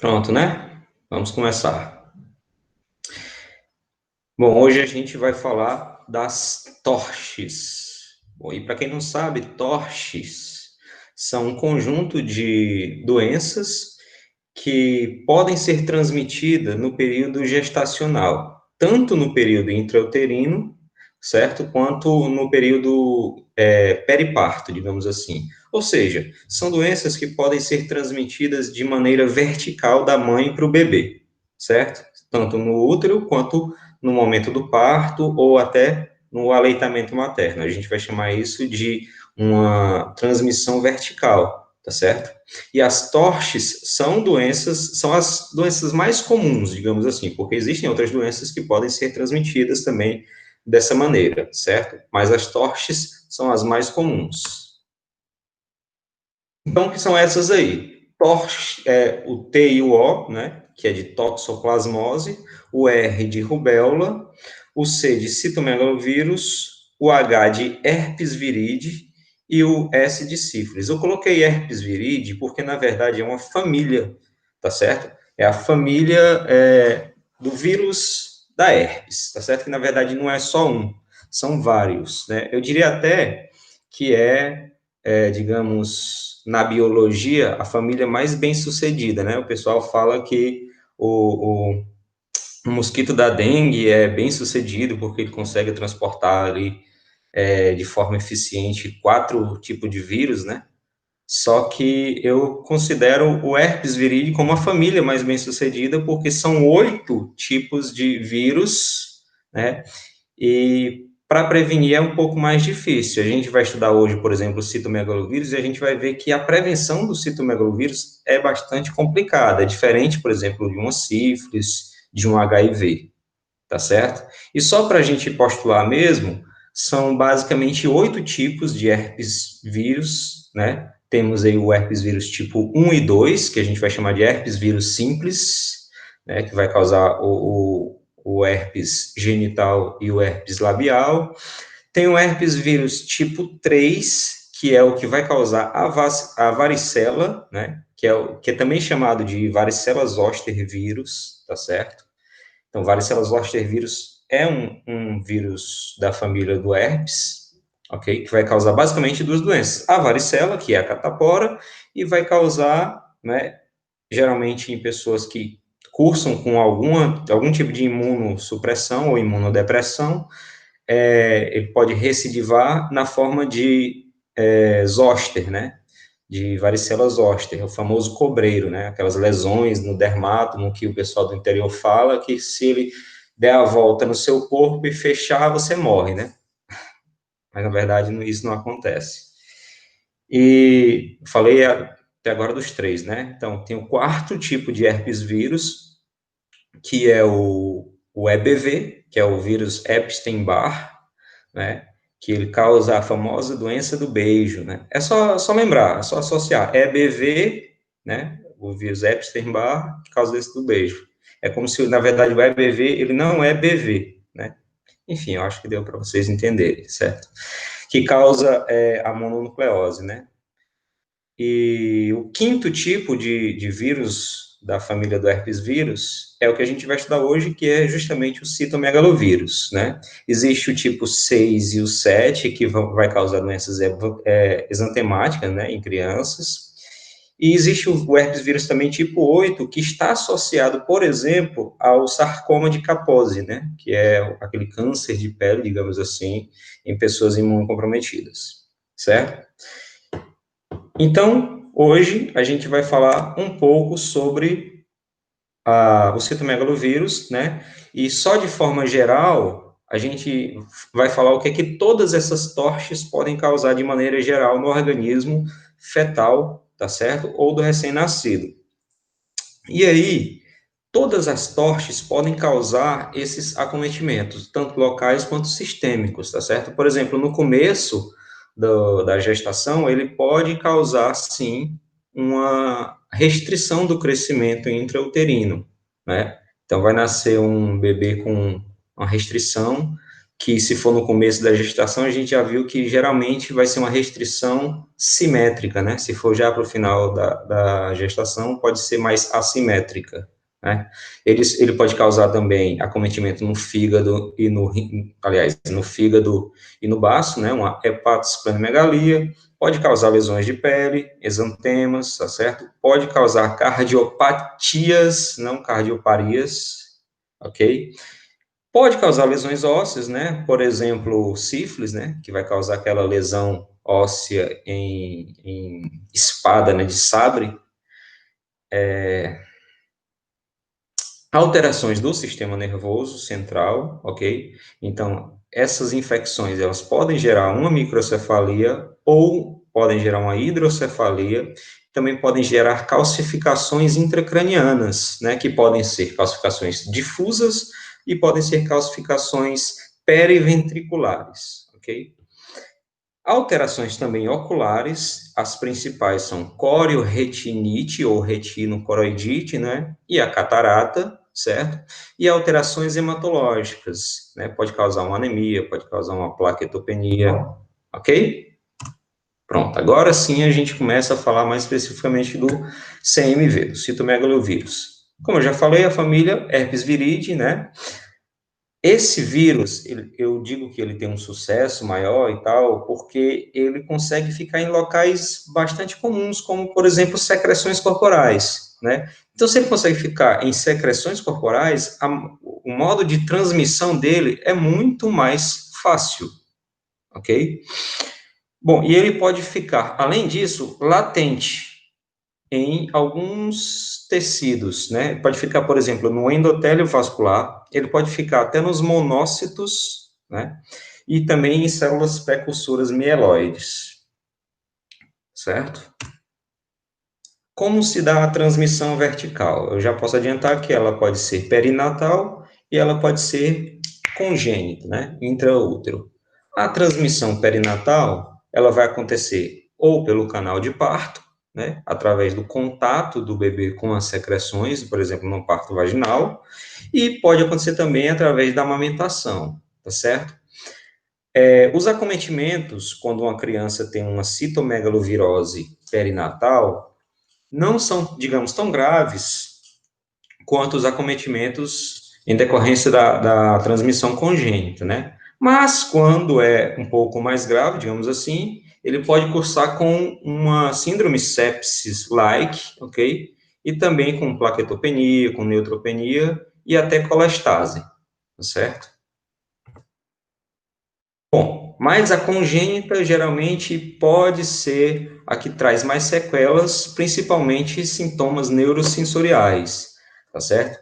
Pronto, né? Vamos começar. Bom, hoje a gente vai falar das torches. Bom, e para quem não sabe, torches são um conjunto de doenças que podem ser transmitidas no período gestacional, tanto no período intrauterino, certo? Quanto no período periparto, digamos assim. Ou seja, são doenças que podem ser transmitidas de maneira vertical da mãe para o bebê, certo? Tanto no útero quanto no momento do parto ou até no aleitamento materno. A gente vai chamar isso de uma transmissão vertical, tá certo? E as torches são as doenças mais comuns, digamos assim, porque existem outras doenças que podem ser transmitidas também dessa maneira, certo? Mas as torches são as mais comuns. Então, que são essas aí? TORCH é o T e o O, né, que é de toxoplasmose, o R de rubéola, o C de citomegalovírus, o H de herpes viride e o S de sífilis. Eu coloquei herpes viride porque, na verdade, é uma família, tá certo? É a família do vírus da herpes, tá certo? Que, na verdade, não é só um, são vários, né? Eu diria até que digamos, na biologia, a família mais bem-sucedida, né? O pessoal fala que o mosquito da dengue é bem-sucedido porque ele consegue transportar ali de forma eficiente 4 tipos de vírus, né? Só que eu considero o herpes viride como a família mais bem-sucedida porque são 8 tipos de vírus, né? E para prevenir é um pouco mais difícil. A gente vai estudar hoje, por exemplo, o citomegalovírus, e a gente vai ver que a prevenção do citomegalovírus é bastante complicada. É diferente, por exemplo, de uma sífilis, de um HIV, tá certo? E só para a gente postular mesmo, são basicamente 8 tipos de herpes vírus, né? Temos aí o herpes vírus tipo 1 e 2, que a gente vai chamar de herpes vírus simples, né? Que vai causar o herpes genital e o herpes labial. Tem o herpes vírus tipo 3, que é o que vai causar a varicela, né? Que é também chamado de varicela zoster vírus, tá certo? Então, varicela zoster vírus é um vírus da família do herpes, ok? Que vai causar basicamente 2 doenças. A varicela, que é a catapora, e vai causar, né, geralmente em pessoas que cursam com algum tipo de imunossupressão ou imunodepressão, ele pode recidivar na forma de zoster, né? De varicela zoster, o famoso cobreiro, né? Aquelas lesões no dermátomo que o pessoal do interior fala que se ele der a volta no seu corpo e fechar, você morre, né? Mas na verdade isso não acontece. E falei até agora dos 3, né? Então tem o 4 tipo de herpes vírus, que é o EBV, que é o vírus Epstein-Barr, né? Que ele causa a famosa doença do beijo, né? É só lembrar, é só associar. EBV, né? O vírus Epstein-Barr, que causa esse do beijo. É como se, na verdade, o EBV, ele não é BV, né? Enfim, eu acho que deu para vocês entenderem, certo? Que causa a mononucleose, né? E o 5º tipo de vírus da família do herpes vírus é o que a gente vai estudar hoje, que é justamente o citomegalovírus, né? Existe o tipo 6 e o 7, que vai causar doenças exantemáticas, né, em crianças. E existe o herpes vírus também tipo 8, que está associado, por exemplo, ao sarcoma de Kaposi, né? Que é aquele câncer de pele, digamos assim, em pessoas imunocomprometidas, certo? Então, hoje a gente vai falar um pouco sobre o citomegalovírus, né? E só de forma geral, a gente vai falar o que é que todas essas torches podem causar de maneira geral no organismo fetal, tá certo? Ou do recém-nascido. E aí, todas as torches podem causar esses acometimentos, tanto locais quanto sistêmicos, tá certo? Por exemplo, no começo da gestação, ele pode causar, sim, uma restrição do crescimento intrauterino, né? Então, vai nascer um bebê com uma restrição que se for no começo da gestação, a gente já viu que geralmente vai ser uma restrição simétrica, né? Se for já para o final da gestação, pode ser mais assimétrica, né? Ele pode causar também acometimento no fígado e aliás, no fígado e no baço, né? Uma hepatosplenomegalia, pode causar lesões de pele, exantemas, tá certo? Pode causar cardiopatias, não cardioparias, ok? Pode causar lesões ósseas, né? Por exemplo, sífilis, né? Que vai causar aquela lesão óssea em espada, né? De sabre. Alterações do sistema nervoso central, ok? Então, essas infecções, elas podem gerar uma microcefalia ou podem gerar uma hidrocefalia, também podem gerar calcificações intracranianas, né? Que podem ser calcificações difusas e podem ser calcificações periventriculares, ok? Alterações também oculares, as principais são corioretinite ou retinocoroidite, né, e a catarata, certo? E alterações hematológicas, né, pode causar uma anemia, pode causar uma plaquetopenia, ok? Pronto, agora sim a gente começa a falar mais especificamente do CMV, do citomegalovírus. Como eu já falei, a família herpes viride, né, esse vírus, eu digo que ele tem um sucesso maior e tal, porque ele consegue ficar em locais bastante comuns, como, por exemplo, secreções corporais, né? Então, se ele consegue ficar em secreções corporais, o modo de transmissão dele é muito mais fácil, ok? Bom, e ele pode ficar, além disso, latente em alguns tecidos, né? Pode ficar, por exemplo, no endotélio vascular, ele pode ficar até nos monócitos, né? E também em células precursoras mieloides, certo? Como se dá a transmissão vertical? Eu já posso adiantar que ela pode ser perinatal e ela pode ser congênita, né? Intraútero. A transmissão perinatal, ela vai acontecer ou pelo canal de parto, né? Através do contato do bebê com as secreções, por exemplo, no parto vaginal, e pode acontecer também através da amamentação, tá certo? Os acometimentos, quando uma criança tem uma citomegalovirose perinatal, não são, digamos, tão graves quanto os acometimentos em decorrência da transmissão congênita, né? Mas quando é um pouco mais grave, digamos assim, ele pode cursar com uma síndrome sepsis-like, ok? E também com plaquetopenia, com neutropenia e até colestase, tá certo? Bom, mas a congênita geralmente pode ser a que traz mais sequelas, principalmente sintomas neurosensoriais, tá certo?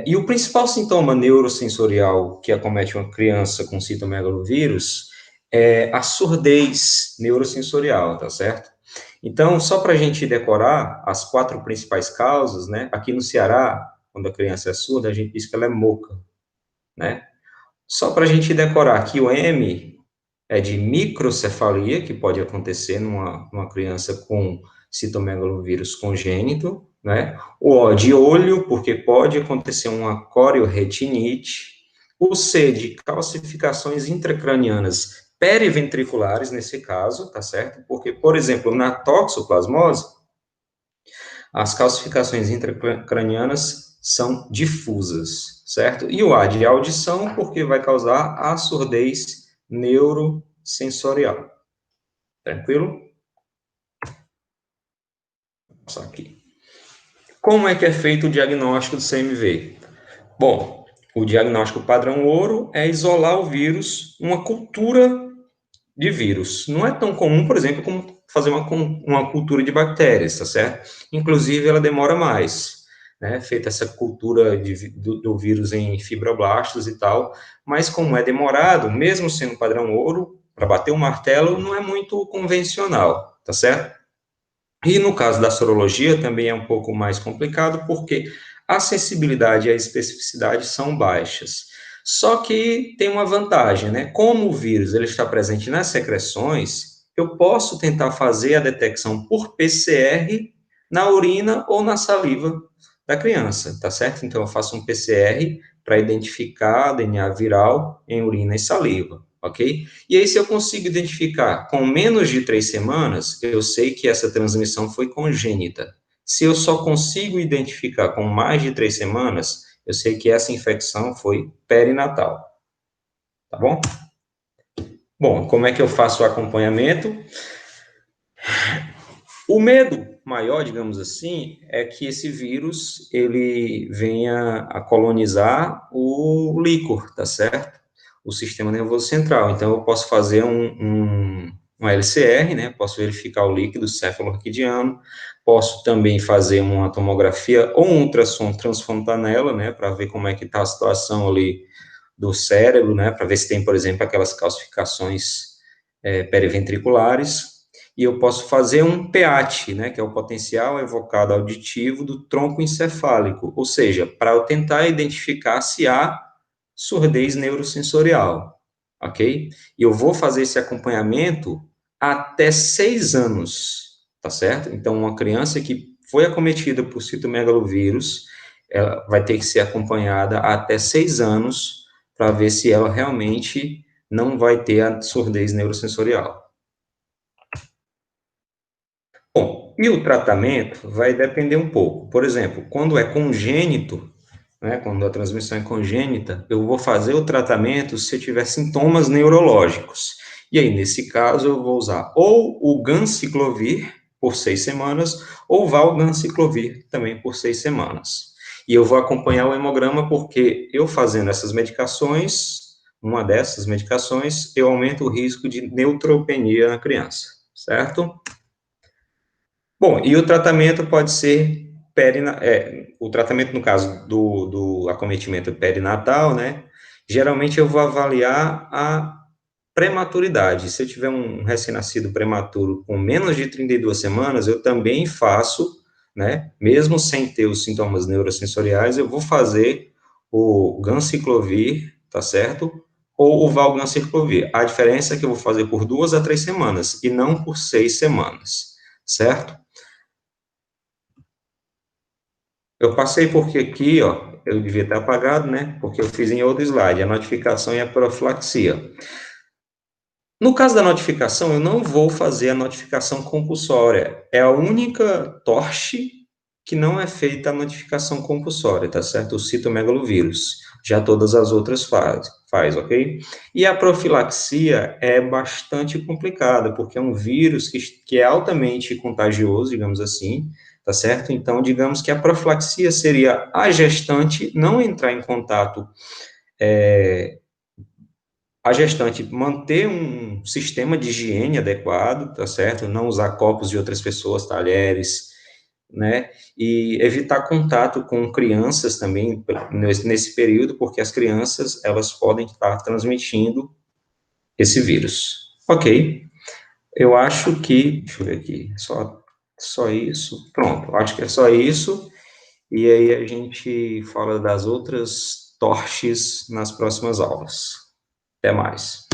E o principal sintoma neurosensorial que acomete uma criança com citomegalovírus é a surdez neurosensorial, tá certo? Então, só para a gente decorar as 4 principais causas, né? Aqui no Ceará, quando a criança é surda, a gente diz que ela é moca, né? Só para a gente decorar aqui, o M é de microcefalia, que pode acontecer numa criança com citomegalovírus congênito, né? O O de olho, porque pode acontecer uma corioretinite. O C de calcificações intracranianas periventriculares, nesse caso, tá certo? Porque, por exemplo, na toxoplasmose, as calcificações intracranianas são difusas, certo? E o A de audição, porque vai causar a surdez neurosensorial. Tranquilo? Só aqui. Como é que é feito o diagnóstico do CMV? Bom, o diagnóstico padrão ouro é isolar o vírus, uma cultura de vírus. Não é tão comum, por exemplo, como fazer uma cultura de bactérias, tá certo? Inclusive, ela demora mais, né? Feita essa cultura do vírus em fibroblastos e tal, mas como é demorado, mesmo sendo padrão ouro, para bater o martelo, não é muito convencional, tá certo? E no caso da sorologia também é um pouco mais complicado, porque a sensibilidade e a especificidade são baixas. Só que tem uma vantagem, né? Como o vírus ele está presente nas secreções, eu posso tentar fazer a detecção por PCR na urina ou na saliva da criança, tá certo? Então eu faço um PCR para identificar DNA viral em urina e saliva, ok? E aí, se eu consigo identificar com menos de 3 semanas, eu sei que essa transmissão foi congênita. Se eu só consigo identificar com mais de 3 semanas, eu sei que essa infecção foi perinatal, tá bom? Bom, como é que eu faço o acompanhamento? O medo maior, digamos assim, é que esse vírus ele venha a colonizar o líquor, tá certo? O sistema nervoso central. Então, eu posso fazer um LCR, né? Posso verificar o líquido cefalorraquidiano, posso também fazer uma tomografia ou um ultrassom transfontanela, né? Para ver como é que está a situação ali do cérebro, né? Para ver se tem, por exemplo, aquelas calcificações periventriculares. E eu posso fazer um PEAT, né, que é o potencial evocado auditivo do tronco encefálico, ou seja, para eu tentar identificar se há surdez neurosensorial, ok? E eu vou fazer esse acompanhamento até 6 anos, tá certo? Então, uma criança que foi acometida por citomegalovírus, ela vai ter que ser acompanhada até 6 anos para ver se ela realmente não vai ter a surdez neurosensorial. Bom, e o tratamento vai depender um pouco. Por exemplo, quando é congênito, né, quando a transmissão é congênita, eu vou fazer o tratamento se eu tiver sintomas neurológicos. E aí, nesse caso, eu vou usar ou o ganciclovir por 6 semanas, ou valganciclovir também por 6 semanas. E eu vou acompanhar o hemograma porque eu fazendo essas medicações, uma dessas medicações, eu aumento o risco de neutropenia na criança, certo? Bom, e o tratamento pode ser o tratamento no caso do acometimento perinatal, né? Geralmente eu vou avaliar a prematuridade. Se eu tiver um recém-nascido prematuro com menos de 32 semanas, eu também faço, né? Mesmo sem ter os sintomas neurosensoriais, eu vou fazer o ganciclovir, tá certo? Ou o valganciclovir. A diferença é que eu vou fazer por 2 a 3 semanas e não por 6 semanas, certo? Eu passei porque aqui, ó, eu devia ter apagado, né? Porque eu fiz em outro slide, a notificação e a profilaxia. No caso da notificação, eu não vou fazer a notificação compulsória. É a única TORCH que não é feita a notificação compulsória, tá certo? O citomegalovírus. Já todas as outras ok? E a profilaxia é bastante complicada, porque é um vírus que é altamente contagioso, digamos assim, tá certo? Então, digamos que a profilaxia seria a gestante não entrar em contato, a gestante manter um sistema de higiene adequado, tá certo? Não usar copos de outras pessoas, talheres, né? E evitar contato com crianças também nesse período, porque as crianças, elas podem estar transmitindo esse vírus. Ok? Eu acho que, deixa eu ver aqui, só isso. Pronto, acho que é só isso. E aí a gente fala das outras torches nas próximas aulas. Até mais.